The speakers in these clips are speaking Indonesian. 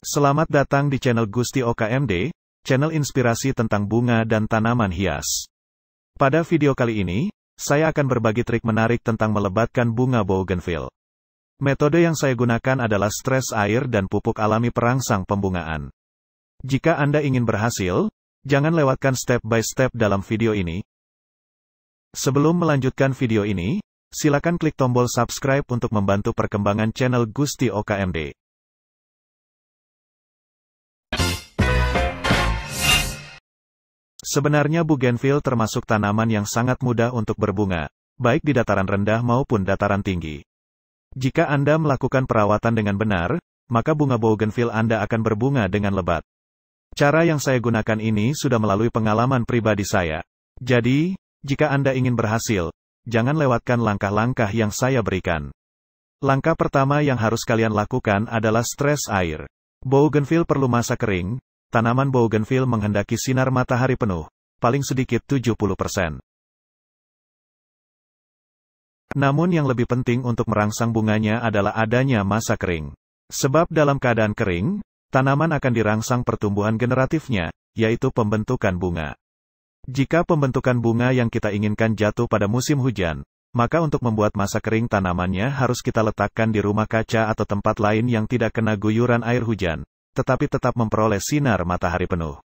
Selamat datang di channel Gusti OKMD, channel inspirasi tentang bunga dan tanaman hias. Pada video kali ini, saya akan berbagi trik menarik tentang melebatkan bunga bougainville. Metode yang saya gunakan adalah stres air dan pupuk alami perangsang pembungaan. Jika Anda ingin berhasil, jangan lewatkan step by step dalam video ini. Sebelum melanjutkan video ini, silakan klik tombol subscribe untuk membantu perkembangan channel Gusti OKMD. Sebenarnya bougainville termasuk tanaman yang sangat mudah untuk berbunga, baik di dataran rendah maupun dataran tinggi. Jika Anda melakukan perawatan dengan benar, maka bunga bougainville Anda akan berbunga dengan lebat. Cara yang saya gunakan ini sudah melalui pengalaman pribadi saya. Jadi, jika Anda ingin berhasil, jangan lewatkan langkah-langkah yang saya berikan. Langkah pertama yang harus kalian lakukan adalah stres air. Bougainville perlu masa kering. Tanaman bougainville menghendaki sinar matahari penuh, paling sedikit 70%. Namun yang lebih penting untuk merangsang bunganya adalah adanya masa kering. Sebab dalam keadaan kering, tanaman akan dirangsang pertumbuhan generatifnya, yaitu pembentukan bunga. Jika pembentukan bunga yang kita inginkan jatuh pada musim hujan, maka untuk membuat masa kering tanamannya harus kita letakkan di rumah kaca atau tempat lain yang tidak kena guyuran air hujan, tetapi tetap memperoleh sinar matahari penuh.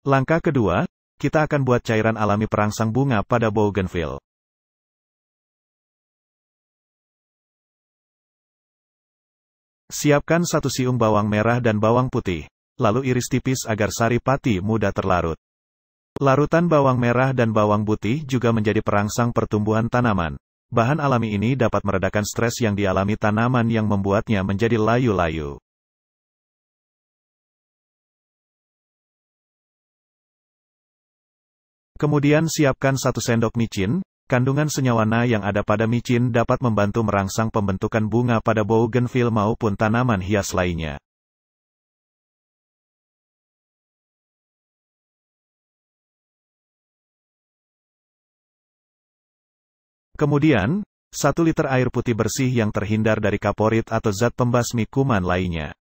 Langkah kedua, kita akan buat cairan alami perangsang bunga pada bougainville. Siapkan 1 siung bawang merah dan bawang putih, lalu iris tipis agar sari pati mudah terlarut. Larutan bawang merah dan bawang putih juga menjadi perangsang pertumbuhan tanaman. Bahan alami ini dapat meredakan stres yang dialami tanaman yang membuatnya menjadi layu-layu. Kemudian siapkan 1 sendok micin. Kandungan senyawa Na yang ada pada micin dapat membantu merangsang pembentukan bunga pada bougainville maupun tanaman hias lainnya. Kemudian, 1 liter air putih bersih yang terhindar dari kaporit atau zat pembasmi kuman lainnya.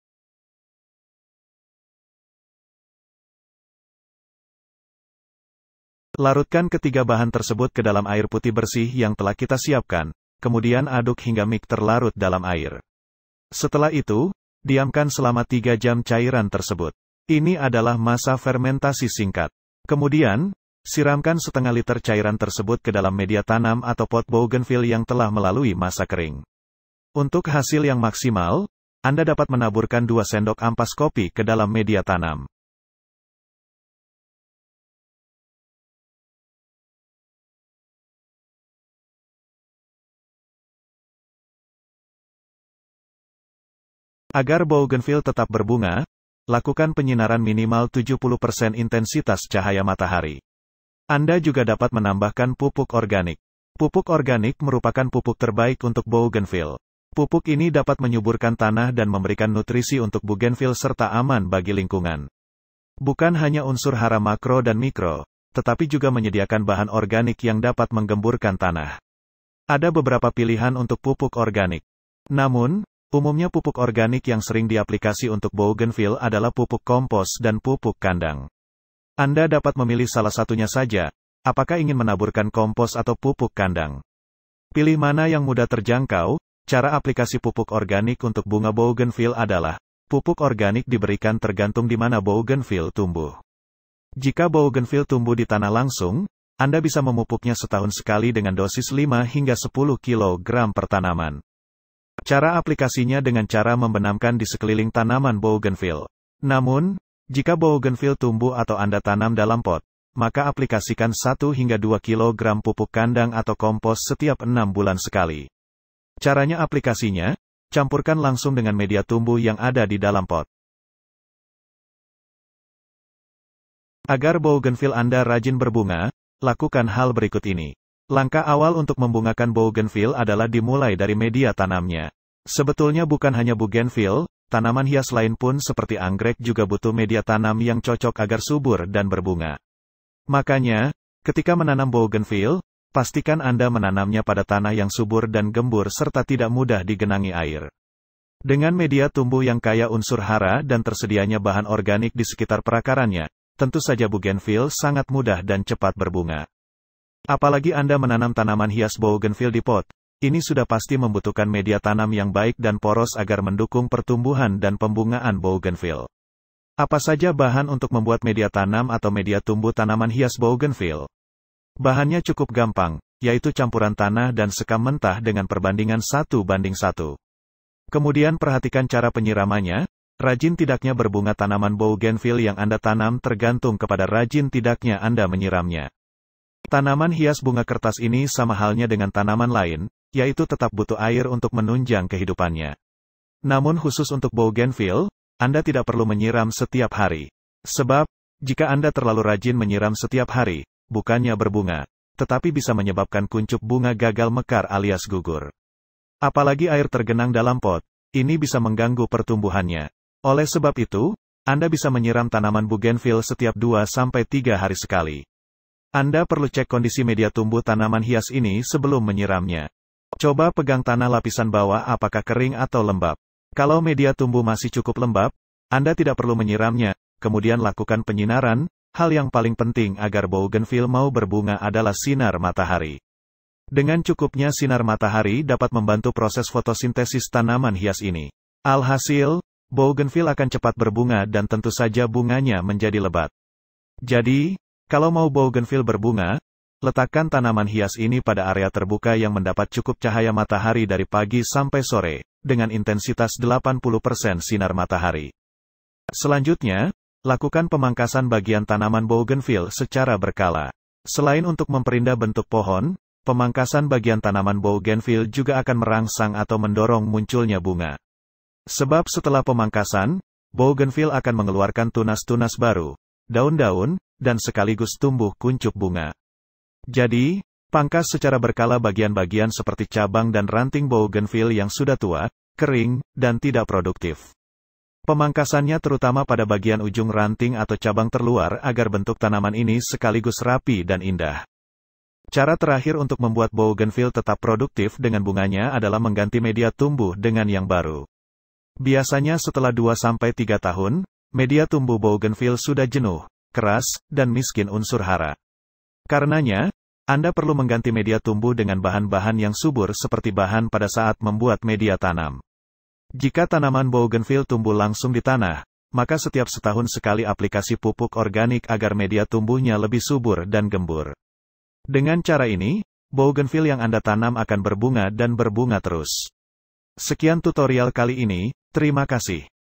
Larutkan ketiga bahan tersebut ke dalam air putih bersih yang telah kita siapkan, kemudian aduk hingga mix terlarut dalam air. Setelah itu, diamkan selama 3 jam cairan tersebut. Ini adalah masa fermentasi singkat. Kemudian, siramkan setengah liter cairan tersebut ke dalam media tanam atau pot bougainville yang telah melalui masa kering. Untuk hasil yang maksimal, Anda dapat menaburkan 2 sendok ampas kopi ke dalam media tanam. Agar bougainville tetap berbunga, lakukan penyinaran minimal 70% intensitas cahaya matahari. Anda juga dapat menambahkan pupuk organik. Pupuk organik merupakan pupuk terbaik untuk bougainville. Pupuk ini dapat menyuburkan tanah dan memberikan nutrisi untuk bougainville serta aman bagi lingkungan. Bukan hanya unsur hara makro dan mikro, tetapi juga menyediakan bahan organik yang dapat menggemburkan tanah. Ada beberapa pilihan untuk pupuk organik. Namun, umumnya pupuk organik yang sering diaplikasi untuk bougainville adalah pupuk kompos dan pupuk kandang. Anda dapat memilih salah satunya saja, apakah ingin menaburkan kompos atau pupuk kandang. Pilih mana yang mudah terjangkau. Cara aplikasi pupuk organik untuk bunga bougainville adalah, pupuk organik diberikan tergantung di mana bougainville tumbuh. Jika bougainville tumbuh di tanah langsung, Anda bisa memupuknya setahun sekali dengan dosis 5 hingga 10 kg per tanaman. Cara aplikasinya dengan cara membenamkan di sekeliling tanaman bougainville. Namun, jika bougainville tumbuh atau Anda tanam dalam pot, maka aplikasikan 1 hingga 2 kg pupuk kandang atau kompos setiap 6 bulan sekali. Caranya aplikasinya, campurkan langsung dengan media tumbuh yang ada di dalam pot. Agar bougainville Anda rajin berbunga, lakukan hal berikut ini. Langkah awal untuk membungakan bougainville adalah dimulai dari media tanamnya. Sebetulnya bukan hanya bougainville, tanaman hias lain pun seperti anggrek juga butuh media tanam yang cocok agar subur dan berbunga. Makanya, ketika menanam bougainville, pastikan Anda menanamnya pada tanah yang subur dan gembur serta tidak mudah digenangi air. Dengan media tumbuh yang kaya unsur hara dan tersedianya bahan organik di sekitar perakarannya, tentu saja bougainville sangat mudah dan cepat berbunga. Apalagi Anda menanam tanaman hias bougainville di pot, ini sudah pasti membutuhkan media tanam yang baik dan poros agar mendukung pertumbuhan dan pembungaan bougainville. Apa saja bahan untuk membuat media tanam atau media tumbuh tanaman hias bougainville? Bahannya cukup gampang, yaitu campuran tanah dan sekam mentah dengan perbandingan 1:1. Kemudian perhatikan cara penyiramannya. Rajin tidaknya berbunga tanaman bougainville yang Anda tanam tergantung kepada rajin tidaknya Anda menyiramnya. Tanaman hias bunga kertas ini sama halnya dengan tanaman lain, yaitu tetap butuh air untuk menunjang kehidupannya. Namun khusus untuk bougainville, Anda tidak perlu menyiram setiap hari. Sebab, jika Anda terlalu rajin menyiram setiap hari, bukannya berbunga, tetapi bisa menyebabkan kuncup bunga gagal mekar alias gugur. Apalagi air tergenang dalam pot, ini bisa mengganggu pertumbuhannya. Oleh sebab itu, Anda bisa menyiram tanaman bougainville setiap 2-3 hari sekali. Anda perlu cek kondisi media tumbuh tanaman hias ini sebelum menyiramnya. Coba pegang tanah lapisan bawah apakah kering atau lembab. Kalau media tumbuh masih cukup lembab, Anda tidak perlu menyiramnya, kemudian lakukan penyinaran. Hal yang paling penting agar bougainville mau berbunga adalah sinar matahari. Dengan cukupnya sinar matahari dapat membantu proses fotosintesis tanaman hias ini. Alhasil, bougainville akan cepat berbunga dan tentu saja bunganya menjadi lebat. Jadi, kalau mau bougainville berbunga, letakkan tanaman hias ini pada area terbuka yang mendapat cukup cahaya matahari dari pagi sampai sore, dengan intensitas 80% sinar matahari. Selanjutnya, lakukan pemangkasan bagian tanaman bougainville secara berkala. Selain untuk memperindah bentuk pohon, pemangkasan bagian tanaman bougainville juga akan merangsang atau mendorong munculnya bunga. Sebab setelah pemangkasan, bougainville akan mengeluarkan tunas-tunas baru, daun-daun, dan sekaligus tumbuh kuncup bunga. Jadi, pangkas secara berkala bagian-bagian seperti cabang dan ranting bougainville yang sudah tua, kering, dan tidak produktif. Pemangkasannya terutama pada bagian ujung ranting atau cabang terluar agar bentuk tanaman ini sekaligus rapi dan indah. Cara terakhir untuk membuat bougainville tetap produktif dengan bunganya adalah mengganti media tumbuh dengan yang baru. Biasanya setelah 2-3 tahun, media tumbuh bougainville sudah jenuh, keras, dan miskin unsur hara. Karenanya, Anda perlu mengganti media tumbuh dengan bahan-bahan yang subur seperti bahan pada saat membuat media tanam. Jika tanaman bougainville tumbuh langsung di tanah, maka setiap setahun sekali aplikasi pupuk organik agar media tumbuhnya lebih subur dan gembur. Dengan cara ini, bougainville yang Anda tanam akan berbunga dan berbunga terus. Sekian tutorial kali ini, terima kasih.